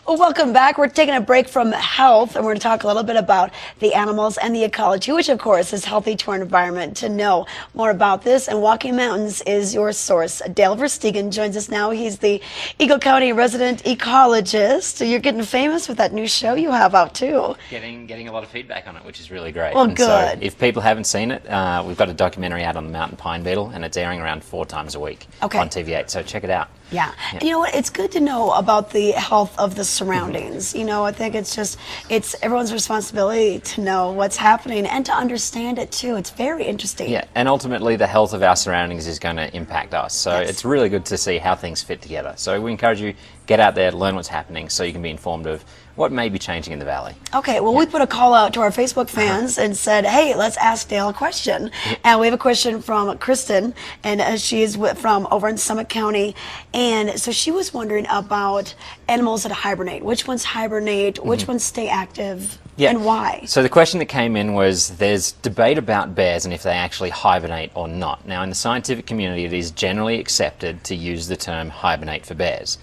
Well, welcome back. We're taking a break from health, and we're going to talk a little bit about the animals and the ecology, which, of course, is healthy to our environment. To know more about this, and Walking Mountains is your source. Dale Versteegen joins us now. He's the Eagle County resident ecologist. You're getting famous with that new show you have out, too. Getting a lot of feedback on it, which is really great. Well, and good. So if people haven't seen it, we've got a documentary out on the mountain pine beetle, and it's airing around 4 times a week on TV8, so check it out. Yeah. You know what? It's good to know about the health of the surroundings. You know, I think it's everyone's responsibility to know what's happening and to understand it too. It's very interesting. Yeah, and ultimately the health of our surroundings is going to impact us. So it's really good to see how things fit together. So we encourage you, get out there, learn what's happening so you can be informed of what may be changing in the valley. Okay, well, we put a call out to our Facebook fans and said, hey, let's ask Dale a question. And we have a question from Kristen, and she is from over in Summit County. And so she was wondering about animals that hibernate. Which ones hibernate? Which ones stay active? And why? So the question that came in was, there's debate about bears and if they actually hibernate or not. Now, in the scientific community, it is generally accepted to use the term hibernate for bears.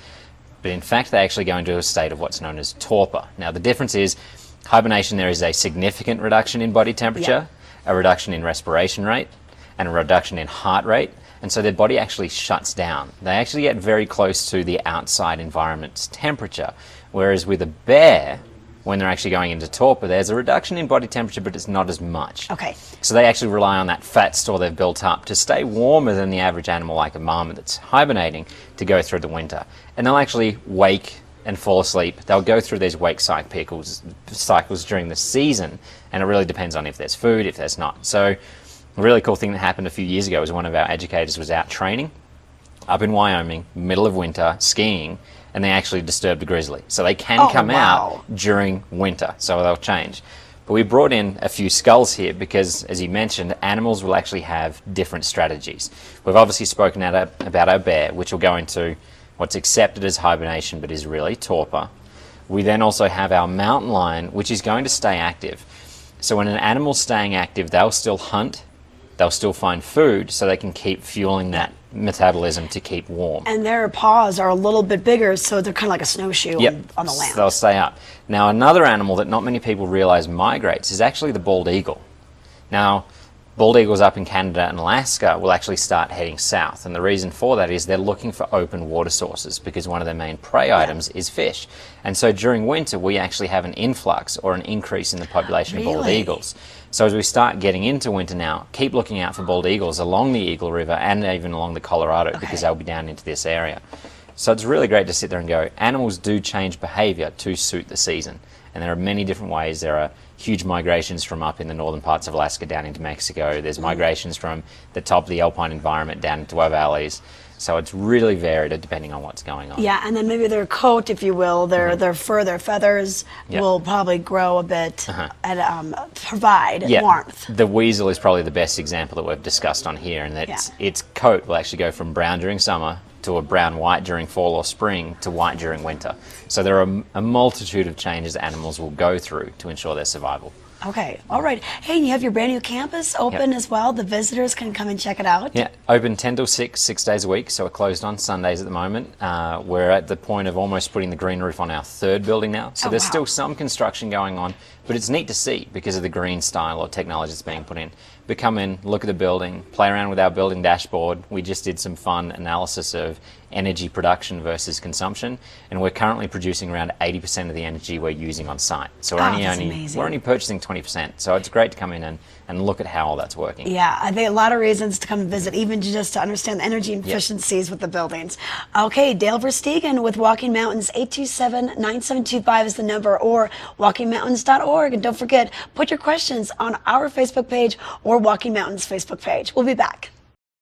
But in fact, they actually go into a state of what's known as torpor. Now, the difference is, hibernation, there is a significant reduction in body temperature, a reduction in respiration rate, and a reduction in heart rate. And so their body actually shuts down. They actually get very close to the outside environment's temperature. Whereas with a bear, when they're actually going into torpor, there's a reduction in body temperature, but it's not as much. Okay. So they actually rely on that fat store they've built up to stay warmer than the average animal, like a marmot that's hibernating, to go through the winter. And they'll actually wake and fall asleep. They'll go through these wake cycles during the season, and it really depends on if there's food, if there's not. So a really cool thing that happened a few years ago was one of our educators was out training up in Wyoming, middle of winter, skiing, and they actually disturbed a grizzly. So they can come out during winter, so they'll change. But we brought in a few skulls here because, as you mentioned, animals will actually have different strategies. We've obviously spoken about our bear, which will go into what's accepted as hibernation but is really torpor. We then also have our mountain lion, which is going to stay active. So when an animal's staying active, they'll still hunt, they'll still find food, so they can keep fueling that metabolism to keep warm. And their paws are a little bit bigger, so they're kind of like a snowshoe on the land. So they'll stay up. Now, another animal that not many people realize migrates is actually the bald eagle. Now, bald eagles up in Canada and Alaska will actually start heading south, and the reason for that is they're looking for open water sources because one of their main prey items is fish. And so during winter, we actually have an influx or an increase in the population of bald eagles. So as we start getting into winter now, keep looking out for bald eagles along the Eagle River and even along the Colorado because they'll be down into this area. So it's really great to sit there and go, animals do change behavior to suit the season. And there are many different ways. There are huge migrations from up in the northern parts of Alaska down into Mexico. There's migrations from the top of the alpine environment down into our valleys. So it's really varied depending on what's going on. Yeah, and then maybe their coat, if you will, their fur, their feathers will probably grow a bit and provide warmth. The weasel is probably the best example that we've discussed on here, and that its coat will actually go from brown during summer to a brown-white during fall or spring to white during winter. So there are a multitude of changes animals will go through to ensure their survival. Okay, all right. Hey, you have your brand new campus open as well. The visitors can come and check it out. Yeah, open 10 till 6, 6 days a week, so we're closed on Sundays at the moment. We're at the point of almost putting the green roof on our 3rd building now, so there's still some construction going on, but it's neat to see because of the green style or technology that's being put in. But come in, look at the building, play around with our building dashboard. We just did some fun analysis of energy production versus consumption, and we're currently producing around 80% of the energy we're using on site. So we're only purchasing 20%. So it's great to come in and look at how all that's working. Yeah, I think a lot of reasons to come visit, even just to understand the energy efficiencies with the buildings. Okay, Dale Versteegen with Walking Mountains, 827-9725 is the number, or walkingmountains.org. And don't forget, put your questions on our Facebook page or Walking Mountains Facebook page. We'll be back.